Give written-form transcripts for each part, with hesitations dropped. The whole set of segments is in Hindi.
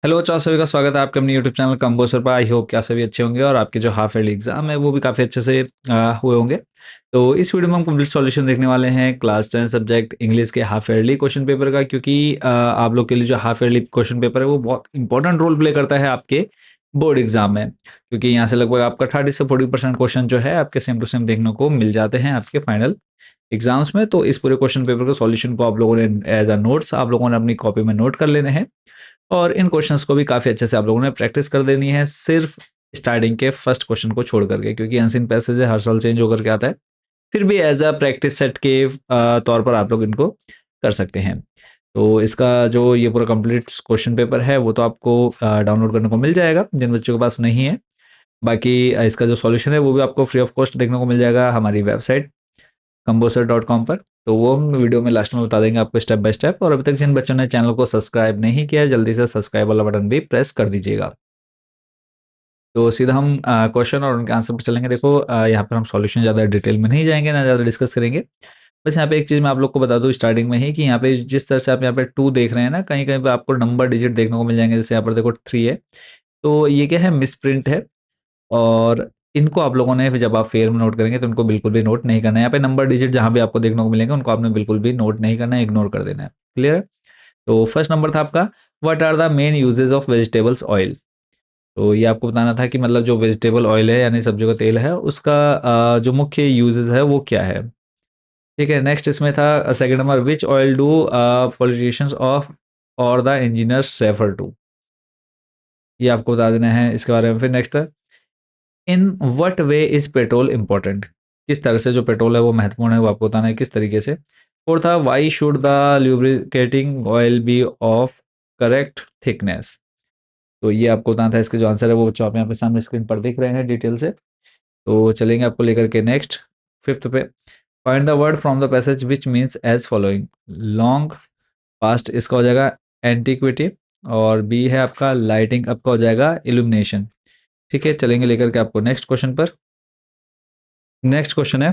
हेलो चार सभी का स्वागत है आपके अपने यूट्यूब चैनल कंपोजर पर। आई होप कि आप सभी अच्छे होंगे और आपके जो हाफ ईयरली एग्जाम है वो भी काफ़ी अच्छे से हुए होंगे। तो इस वीडियो में हम कंप्लीट सॉल्यूशन देखने वाले हैं क्लास 10 सब्जेक्ट इंग्लिश के हाफ ईयरली क्वेश्चन पेपर का, क्योंकि आप लोग के लिए जो हाफ ईयरली क्वेश्चन पेपर है वो बहुत इंपॉर्टेंट रोल प्ले करता है आपके बोर्ड एग्जाम में, क्योंकि यहाँ से लगभग आपका 30 से 40% क्वेश्चन जो है आपके सेम टू सेम देखने को मिल जाते हैं आपके फाइनल एग्जाम्स में। तो इस पूरे क्वेश्चन पेपर के सॉल्यूशन को आप लोगों ने एज अ नोट्स आप लोगों ने अपनी कॉपी में नोट कर लेने हैं और इन क्वेश्चंस को भी काफ़ी अच्छे से आप लोगों ने प्रैक्टिस कर देनी है, सिर्फ स्टार्टिंग के फर्स्ट क्वेश्चन को छोड़ करके, क्योंकि अनसीन पैसेज हर साल चेंज होकर के आता है। फिर भी एज अ प्रैक्टिस सेट के तौर पर आप लोग इनको कर सकते हैं। तो इसका जो ये पूरा कंप्लीट क्वेश्चन पेपर है वो तो आपको डाउनलोड करने को मिल जाएगा जिन बच्चों के पास नहीं है। बाकी इसका जो सॉल्यूशन है वो भी आपको फ्री ऑफ कॉस्ट देखने को मिल जाएगा हमारी वेबसाइट composer.com पर। तो वो हम वीडियो में लास्ट में बता देंगे आपको स्टेप बाय स्टेप। और अभी तक जिन बच्चों ने चैनल को सब्सक्राइब नहीं किया है जल्दी से सब्सक्राइब वाला बटन भी प्रेस कर दीजिएगा। तो सीधा हम क्वेश्चन और उनके आंसर पर चलेंगे। देखो यहाँ पर हम सॉल्यूशन ज़्यादा डिटेल में नहीं जाएंगे, ना ज़्यादा डिस्कस करेंगे। बस यहाँ पे एक चीज़ मैं आप लोग को बता दूँ स्टार्टिंग में ही कि यहाँ पे जिस तरह से आप यहाँ पे 2 देख रहे हैं ना, कहीं कहीं पे आपको नंबर डिजिट देखने को मिल जाएंगे। जैसे यहाँ पर देखो 3 है, तो ये क्या है, मिस प्रिंट है। और इनको आप लोगों ने फिर जब आप फेयर में नोट करेंगे तो इनको बिल्कुल भी नोट नहीं करना है। यहाँ पे नंबर डिजिट जहाँ भी आपको देखने को मिलेंगे उनको आपने बिल्कुल भी नोट नहीं करना है, इग्नोर कर देना है। क्लियर है? तो फर्स्ट नंबर था आपका, what are the main uses of vegetables oil. तो ये आपको बताना था कि मतलब जो वेजिटेबल ऑयल है यानी सब्जियों का तेल है उसका जो मुख्य यूजेज है वो क्या है। ठीक है, नेक्स्ट इसमें था second number, which oil do politicians of और द इंजीनियर्स रेफर टू। ये आपको बता देना है इसके बारे में। फिर नेक्स्ट है, इन what way is petrol important. किस तरह से जो पेट्रोल है वो महत्वपूर्ण है, वो आपको बताना है किस तरीके से। और था, why should the lubricating oil be of correct thickness. तो ये आपको बताना था। इसके जो आंसर है वो बच्चों आप यहाँ पे सामने स्क्रीन पर देख रहे हैं डिटेल से। तो चलेंगे आपको लेकर के नेक्स्ट फिफ्थ पे, find the word from the passage which means as following. Long, past इसका हो जाएगा एंटीक्विटी, और बी है आपका लाइटिंग, आपका हो जाएगा इल्यूमिनेशन। ठीक है, चलेंगे लेकर के आपको नेक्स्ट क्वेश्चन पर। नेक्स्ट क्वेश्चन है,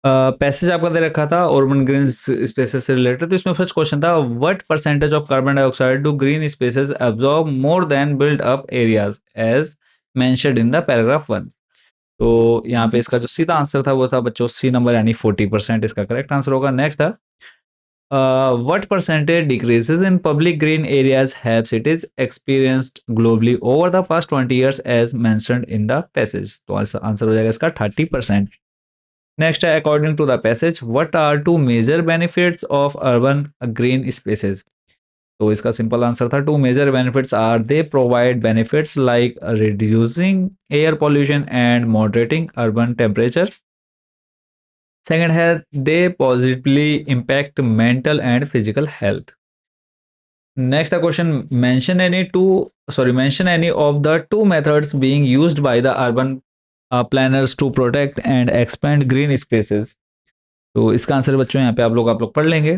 पैसेज आपका दे रखा था अर्बन ग्रीन स्पेसेस से रिलेटेड। तो इसमें फर्स्ट क्वेश्चन था, what percentage of carbon dioxide do green spaces absorb more than build up areas as mentioned in the paragraph 1। तो यहाँ पे इसका जो सीधा आंसर था वो था बच्चों सी नंबर, यानी 40% इसका करेक्ट आंसर होगा। नेक्स्ट था, what percentage decreases in public green areas have cities experienced globally over the past 20 years as mentioned in the passage। तो आंसर हो जाएगा इसका 30%। नेक्स्ट है, according to the passage what are two major benefits of urban green spaces. तो इसका सिंपल आंसर था, two major benefits are they provide benefits like reducing air pollution and moderating urban temperature. Second है, they positively impact mental and physical health. Next the question, mention any of the two methods being used by the urban planners to protect and expand green spaces। तो इसका आंसर बच्चों यहाँ पे आप लोग पढ़ लेंगे।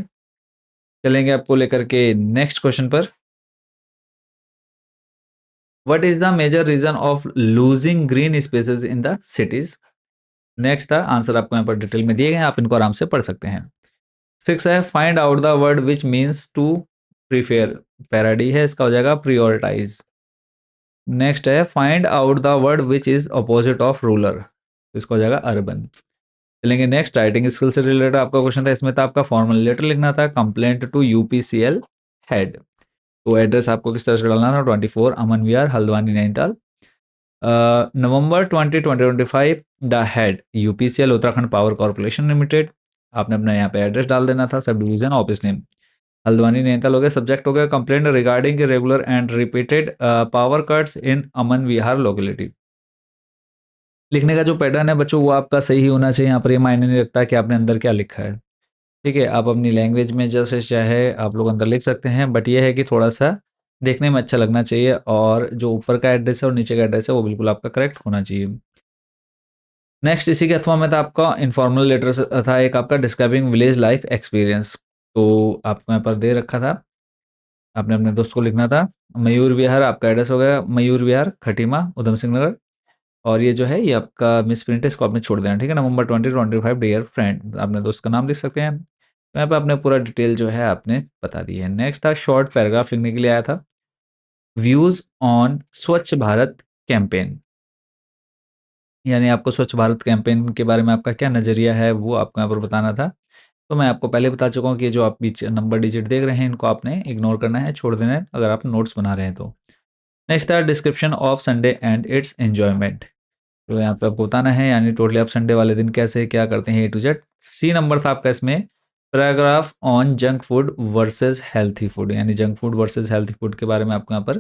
चलेंगे आपको लेकर के नेक्स्ट क्वेश्चन पर, what is the major reason of losing green spaces in the cities. Next था, आंसर आपको यहाँ पर डिटेल में दिए गए हैं, आप इनको आराम से पढ़ सकते हैं। सिक्स है, find out the word which means to prefer. पैराडी है, इसका हो जाएगा प्रियोरिटाइज। नेक्स्ट है, find out the word which is opposite of rural. तो इसका हो जाएगा अर्बन। चलेंगे नेक्स्ट, राइटिंग स्किल से रिलेटेड आपका क्वेश्चन था। इसमें था आपका फॉर्मल लेटर लिखना था, कंप्लेंट टू यूपीसीएल हेड। तो एड्रेस आपको किस तरह से डालना था, 24 Aman Vihar Haldwani Nainital, November 2025। The head UPCL Uttarakhand power corporation limited. आपने अपना यहाँ पे एड्रेस डाल देना था। Sub division office name Haldwani Nainital हो गया। सब्जेक्ट हो गया complaint regarding regular and repeated power cuts in Aman Vihar locality. लिखने का जो पैटर्न है बच्चों वो आपका सही होना चाहिए। यहाँ पर ये मायने नहीं रखता कि आपने अंदर क्या लिखा है। ठीक है, आप अपनी लैंग्वेज में जैसे चाहे आप लोग अंदर लिख सकते हैं, बट ये है कि थोड़ा सा देखने में अच्छा लगना चाहिए, और जो ऊपर का एड्रेस है और नीचे का एड्रेस है वो बिल्कुल आपका करेक्ट होना चाहिए। नेक्स्ट इसी के अथवा में था आपका इन्फॉर्मल लेटर था एक आपका, डिस्क्राइबिंग विलेज लाइफ एक्सपीरियंस। तो आपको यहाँ पर दे रखा था, आपने अपने दोस्त को लिखना था। मयूर विहार आपका एड्रेस हो गया, मयूर विहार खटीमा उधम सिंह नगर। और ये जो है ये आपका मिस प्रिंट है, इसको आपने छोड़ देना। ठीक है, नवंबर 2025 डियर फ्रेंड, अपने दोस्त का नाम लिख सकते हैं। तो यहाँ पे आपने पूरा डिटेल जो है आपने बता दी है। नेक्स्ट था, शॉर्ट पैराग्राफ लिखने के लिए आया था। व्यूज ऑन स्वच्छ भारत कैंपेन, यानी आपको स्वच्छ भारत कैंपेन के बारे में आपका क्या नज़रिया है वो आपको यहाँ पर बताना था। तो मैं आपको पहले बता चुका हूँ कि जो आप बीच नंबर डिजिट देख रहे हैं इनको आपने इग्नोर करना है, छोड़ देना है अगर आप नोट्स बना रहे हैं तो। नेक्स्ट था description of Sunday and it's enjoyment, तो यहाँ पे आपको बताना है यानी टोटली आप संडे वाले दिन कैसे क्या करते हैं A to Z. C number था आपका इसमें paragraph on junk food versus healthy food, यानी junk food versus healthy food के बारे में आपको यहाँ पर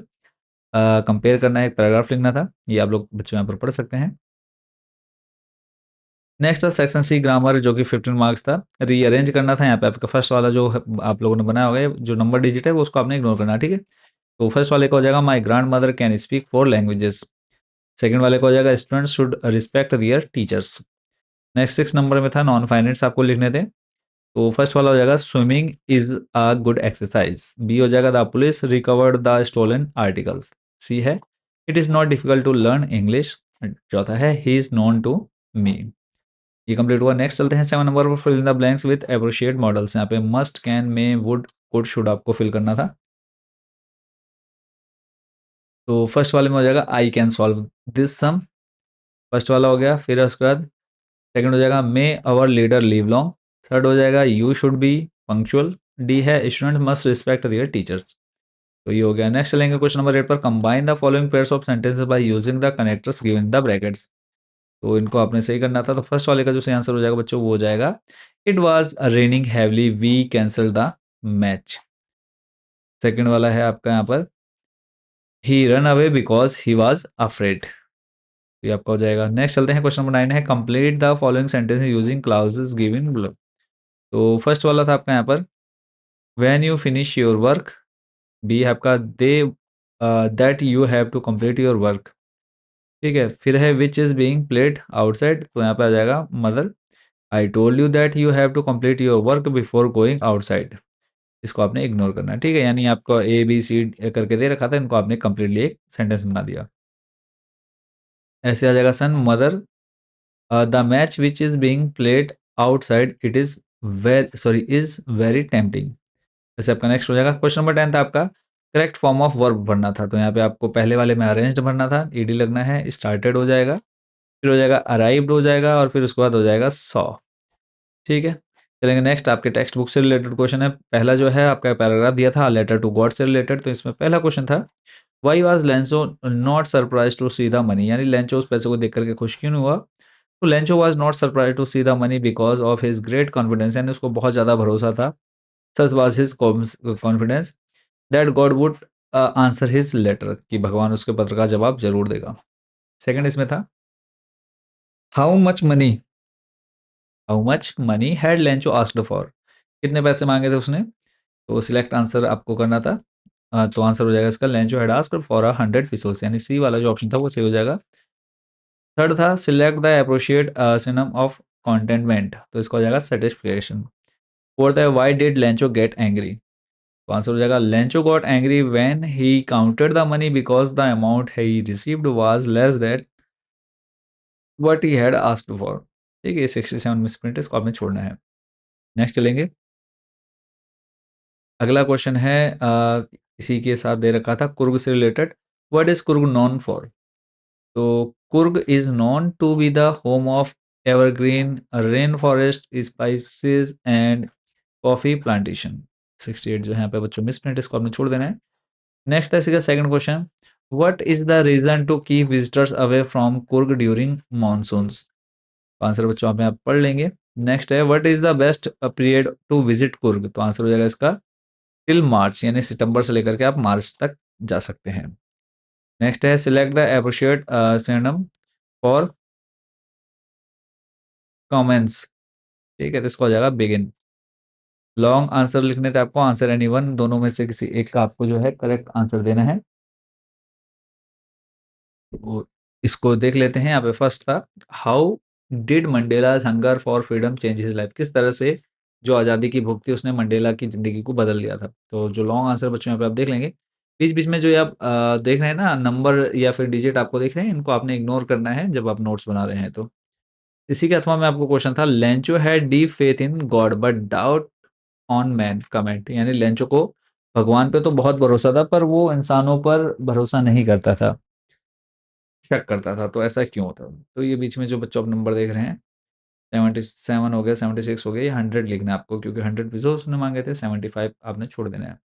कंपेयर करना है, एक पैराग्राफ लिखना था, ये आप लोग बच्चों यहाँ पर पढ़ सकते हैं। नेक्स्ट था सेक्शन सी ग्रामर जो कि 15 मार्क्स था, रीअरेंज करना था यहाँ पे आपका फर्स्ट वाला जो आप लोगों ने बनाया होगा जो नंबर डिजिट है वो उसको आपने इग्नोर करना है, ठीक है। तो फर्स्ट वाले का हो जाएगा my grandmother can speak 4 languages, second वाले का हो जाएगा students should respect their teachers. Next 6 number में था नॉन फाइनेंस आपको लिखने थे, तो फर्स्ट वाला हो जाएगा swimming is a good exercise, B हो जाएगा the police recovered the stolen articles, C है it is not difficult to learn English, चौथा है he is known to me. ये कंप्लीट हुआ। नेक्स्ट चलते हैं 7 नंबर पर fill in the blanks with appropriate modals, यहाँ पे must can may would could should आपको फिल करना था। तो फर्स्ट वाले में हो जाएगा I can solve this some, first वाला हो गया। फिर उसके बाद सेकंड हो जाएगा मे अवर लीडर लिव लॉन्ग, थर्ड हो जाएगा you should be punctual, D है student must respect their teachers. तो ये हो गया। नेक्स्ट चलेंगे क्वेश्चन नंबर 8 पर combine the following pairs of sentences by using the connectors given in the brackets, तो इनको आपने सही करना था। तो फर्स्ट वाले का जो सही आंसर हो जाएगा बच्चों वो हो जाएगा it was raining heavily we cancel the match. Second वाला है आपका यहाँ पर he run away because he was afraid, ये आपका हो जाएगा। नेक्स्ट चलते हैं क्वेश्चन नंबर 9 है complete the following sentence using clauses given below, तो फर्स्ट वाला था आपका यहाँ पर when you finish your work, B है आपका they that you have to complete your work, ठीक है। फिर है which is being played outside, तो यहाँ पे आ जाएगा mother I told you that you have to complete your work before going outside, इसको आपने इग्नोर करना है, ठीक है। यानी आपको ए बी सी करके दे रखा था, इनको आपने कंप्लीटली एक सेंटेंस बना दिया। ऐसे आ जाएगा son mother the match which is being played outside it is very sorry is very tempting. जैसे आपका नेक्स्ट हो जाएगा क्वेश्चन नंबर 10 था आपका करेक्ट फॉर्म ऑफ वर्ब भरना था, तो यहाँ पे आपको पहले वाले में अरेंज्ड भरना था, ईडी लगना है, स्टार्टेड हो जाएगा, फिर हो जाएगा अराइव्ड हो जाएगा और फिर उसके बाद हो जाएगा सॉ, ठीक है। चलेंगे नेक्स्ट आपके टेक्स्ट बुक से रिलेटेड क्वेश्चन है। पहला जो है आपका पैराग्राफ दिया था लेटर टू गॉड से रिलेटेड, तो इसमें पहला क्वेश्चन था why was Lencho not surprise to see the money, यानी लेंचो उस पैसे को देख करके खुश क्यों नहीं हुआ। तो Lencho was not surprise to see the money because of his great confidence, यानी उसको बहुत ज़्यादा भरोसा था, such was his confidence that God would answer his letter, कि भगवान उसके पत्र का जवाब जरूर देगा। सेकंड इसमें था how much money had Lencho asked for, कितने पैसे मांगे थे उसने, तो सिलेक्ट आंसर आपको करना था। तो आंसर हो जाएगा इसका Lencho had asked for 100 pesos, यानी सी वाला जो ऑप्शन था वो सही हो जाएगा। थर्ड था select the appropriate synonym of contentment, तो इसका हो जाएगा सेटिस्फिकेशन। फोर्थ है why did Lencho get angry, तो आंसर हो जाएगा Lencho got angry when he counted the money because the amount he received was less that what he had asked for, ठीक है। ये 67 मिसप्रिंट है, इसको आपने छोड़ना है। नेक्स्ट चलेंगे। अगला क्वेश्चन है इसी के साथ दे रखा था कुर्ग से related, what is Coorg known for, तो Coorg is known to be the home of evergreen rain forest spices and coffee plantation. 68 जो है यहाँ पे बच्चों मिसप्रिंट, इसको आपने छोड़ देना है। नेक्स्ट है इसी का second question what is the reason to keep visitors away from Coorg during monsoons, answer बच्चों आप यहाँ पढ़ लेंगे। नेक्स्ट है what is the best period to visit Coorg, तो आंसर हो जाएगा इसका टिल मार्च, यानी सितंबर से लेकर के आप मार्च तक जा सकते हैं। नेक्स्ट है select the appropriate synonym for comments, ठीक है, तो इसको हो जाएगा बिगिन। लॉन्ग आंसर लिखने थे आपको, आंसर एनी वन, दोनों में से किसी एक का आपको जो है करेक्ट आंसर देना है। तो इसको देख लेते हैं। यहाँ पे फर्स्ट था how did Mandela's hunger for freedom change his life, किस तरह से जो आज़ादी की भूख थी उसने मंडेला की ज़िंदगी को बदल दिया था। तो जो लॉन्ग आंसर बच्चों यहाँ पे आप देख लेंगे। बीच-बीच में जो ये आप देख रहे हैं ना नंबर या फिर डिजिट आपको दिख रहे हैं, इनको आपने इग्नोर करना है जब आप नोट्स बना रहे हैं तो। इसी के अथवा में आपको क्वेश्चन था Lencho had deep faith in God but doubt on man comment, यानी लेंचो को भगवान पे तो बहुत भरोसा था पर वो इंसानों पर भरोसा नहीं करता था, शक करता था, तो ऐसा क्यों होता? तो ये बीच में जो बच्चों आप नंबर देख रहे हैं 77 हो गया, 76 हो गया, ये 100 लिखना है आपको क्योंकि 100 पीसेस उसने मांगे थे, 75 आपने छोड़ देना है।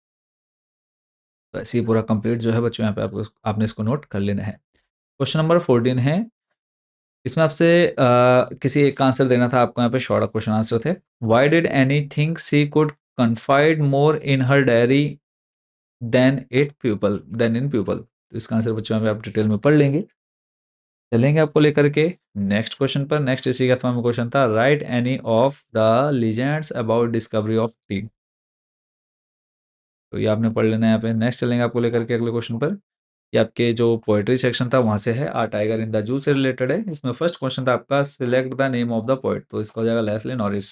तो ऐसे ही पूरा कंप्लीट जो है बच्चों यहाँ पे आपको आपने इसको नोट कर लेना है। क्वेश्चन नंबर 14 है, इसमें आपसे किसी एक का आंसर देना था आपको, यहाँ पे शॉर्ट क्वेश्चन आंसर थे। Why did Anne think she could confide more in her diary than in people? तो इसका आंसर बच्चों यहाँ पे आप डिटेल में पढ़ लेंगे। चलेंगे आपको लेकर के नेक्स्ट क्वेश्चन पर। नेक्स्ट इसी का में क्वेश्चन था, right any of the legends about discovery of T. तो ये आपने पढ़ लेना है यहाँ पे। नेक्स्ट चलेंगे आपको लेकर के अगले क्वेश्चन पर। ये आपके जो पोएट्री सेक्शन था वहां से है, आ टाइगर इन द जू से रिलेटेड है। इसमें फर्स्ट क्वेश्चन था आपका, select the name of the poet, तो इसका हो जाएगा लेस्ली नॉरिस।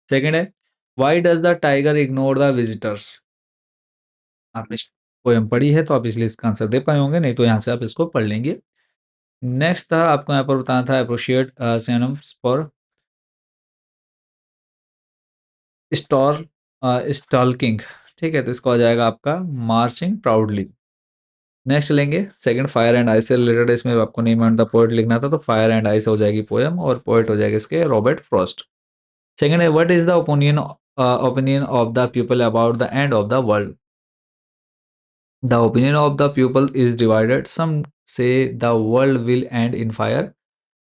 सेकंड है, why does the tiger ignore the visitors? आपने पोएम पढ़ी है तो आप इसलिए इसका आंसर दे पाए होंगे, नहीं तो यहाँ से आप इसको पढ़ लेंगे। नेक्स्ट था आपको यहाँ पर बताना था, अप्रोशिएट सिनोनिम्स फॉर स्टॉर स्टॉल्किंग। ठीक है, तो इसका हो जाएगा आपका मार्चिंग प्राउडली। नेक्स्ट लेंगे सेकंड, फायर एंड आइस से रिलेटेड, इसमें आपको नेम एंड द पोएट लिखना था, तो फायर एंड आइस हो जाएगी पोएम और पोएट हो जाएगा इसके रॉबर्ट फ्रॉस्ट। सेकंड है, what is the opinion of the people about the end of the world? The opinion of the people is divided, some say the world will end in fire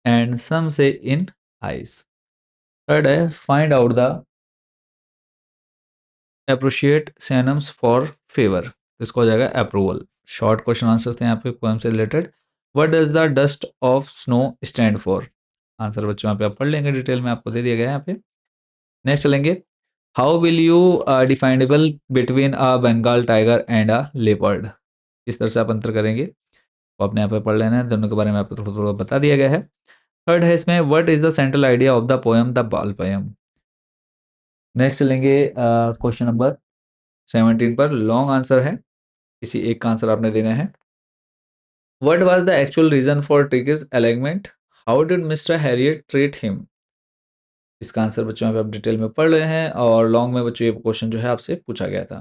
and some say in ice. Third है, find out the appropriate synonyms for favour, इसको हो जाएगा अप्रूवल। शॉर्ट क्वेश्चन आंसर थे यहाँ पे पोएम से related. What does the dust of snow stand for? Answer बच्चों यहाँ पे आप पढ़ लेंगे, डिटेल में आपको दे दिया गया है यहाँ पे। नेक्स्ट चलेंगे, how will you definable between a Bengal tiger and a leopard? किस तरह से आप अंतर करेंगे, तो आपने यहाँ पे पढ़ लेना है, दोनों के बारे में आपको थोड़ा थोड़ा बता दिया गया है। थर्ड है इसमें, what is the central idea of the poem the बाल पोएम? नेक्स्ट चलेंगे क्वेश्चन नंबर 17 पर, लॉन्ग आंसर है, किसी एक का आंसर आपने देना है। What was the actual reason for Tricki's ailment? How did mister Herriot treat him? इसका आंसर बच्चों आप डिटेल में पढ़ रहे हैं, और लॉन्ग में बच्चों ये क्वेश्चन जो है आपसे पूछा गया था।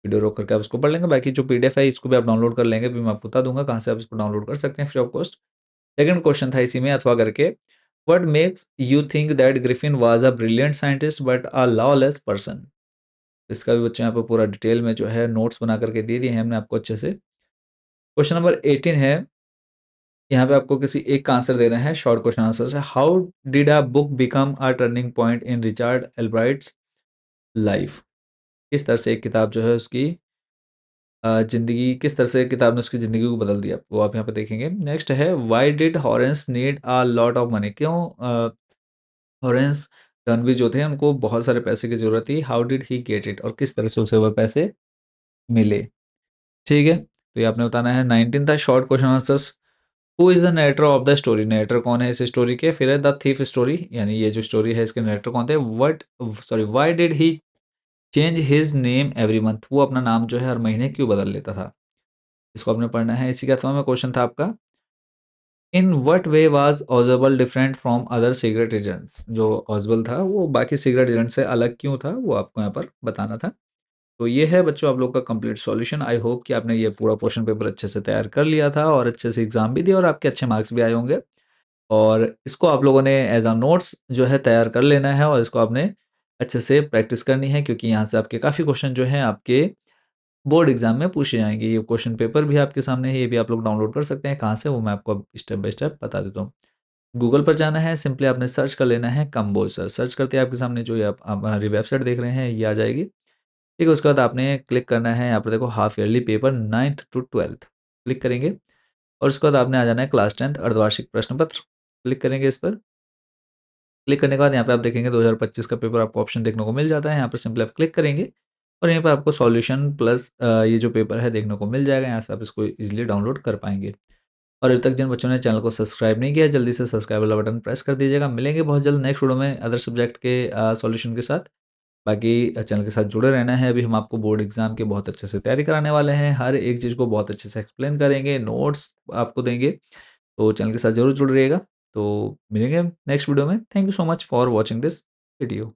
वीडियो रोक करके आप इसको पढ़ लेंगे, बाकी जो पीडीएफ है इसको भी आप डाउनलोड कर लेंगे, भी मैं आपको बता दूंगा कहाँ से आप इसको डाउनलोड कर सकते हैं free of cost. Second question था इसी में अथवा करके, what makes you think that Griffin was a brilliant scientist but a lawless person? इसका भी बच्चों यहाँ पे पूरा डिटेल में जो है नोट्स बना करके दे दिए हैं हमने आपको अच्छे से। क्वेश्चन नंबर 18 है, यहाँ पे आपको किसी एक का आंसर देना है, शॉर्ट क्वेश्चन आंसर है। How did a book become a turning point in Richard Ebright's life? किस तरह से एक किताब जो है उसकी जिंदगी, किस तरह से किताब ने उसकी जिंदगी को बदल दिया, वो आप यहाँ पे देखेंगे। नेक्स्ट है, why did Horace need a lot of money? क्यों हॉरेंस डर्नबी जो थे उनको बहुत सारे पैसे की जरूरत थी? How did he get it, और किस तरह से उसे वह पैसे मिले? ठीक है, तो ये आपने बताना है। 19 था short question answers. Who is the narrator of the story? Narrator कौन है इस स्टोरी के? फिर है द थीफ स्टोरी, यानी ये जो स्टोरी है इसके नरेटर कौन थे? What, sorry, why did he change his name every month? वो अपना नाम जो है हर महीने क्यों बदल लेता था? इसको आपने पढ़ना है। इसी के अथवा में क्वेश्चन था आपका, in what way was Ausable different from other secret agents? जो ऑजबल था वो बाकी सीक्रेट एजेंट से अलग क्यों था, वो आपको यहाँ पर बताना था। तो ये है बच्चों आप लोग का कंप्लीट सॉल्यूशन। आई होप कि आपने ये पूरा क्वेश्चन पेपर अच्छे से तैयार कर लिया था और अच्छे से एग्जाम भी दिया और आपके अच्छे मार्क्स भी आए होंगे। और इसको आप लोगों ने एज अ नोट्स जो है तैयार कर लेना है और इसको आपने अच्छे से प्रैक्टिस करनी है, क्योंकि यहाँ से आपके काफ़ी क्वेश्चन जो हैं आपके बोर्ड एग्जाम में पूछे जाएंगे। ये क्वेश्चन पेपर भी आपके सामने है, ये भी आप लोग डाउनलोड कर सकते हैं। कहाँ से, वो मैं आपको अब स्टेप बाय स्टेप बता देता हूँ। गूगल पर जाना है, सिंपली आपने सर्च कर लेना है कंबोजर। सर्च करते ही आपके सामने जो ये आप हमारी वेबसाइट देख रहे हैं ये आ जाएगी। ठीक है, उसके बाद आपने क्लिक करना है, यहाँ पर देखो half yearly paper 9th to 12th, click करेंगे। और उसके बाद आपने आ जाना है क्लास 10th अर्धवार्षिक प्रश्न पत्र, क्लिक करेंगे इस पर। क्लिक करने के बाद यहाँ पे आप देखेंगे 2025 का पेपर आपको ऑप्शन देखने को मिल जाता है। यहाँ पर सिंपली आप क्लिक करेंगे और यहाँ पर आपको सॉल्यूशन प्लस ये जो पेपर है देखने को मिल जाएगा। यहाँ से आप इसको इजीली डाउनलोड कर पाएंगे। और अभी तक जिन बच्चों ने चैनल को सब्सक्राइब नहीं किया, जल्दी से सब्सक्राइब वाला बटन प्रेस कर दीजिएगा। मिलेंगे बहुत जल्द नेक्स्ट वीडियो में अदर सब्जेक्ट के सॉल्यूशन के साथ। बाकी चैनल के साथ जुड़े रहना है। अभी हम आपको बोर्ड एग्जाम की बहुत अच्छे से तैयारी कराने वाले हैं, हर एक चीज़ को बहुत अच्छे से एक्सप्लेन करेंगे, नोट्स आपको देंगे। तो चैनल के साथ ज़रूर जुड़ रहिएगा। तो मिलेंगे नेक्स्ट वीडियो में। Thank you so much for watching this video.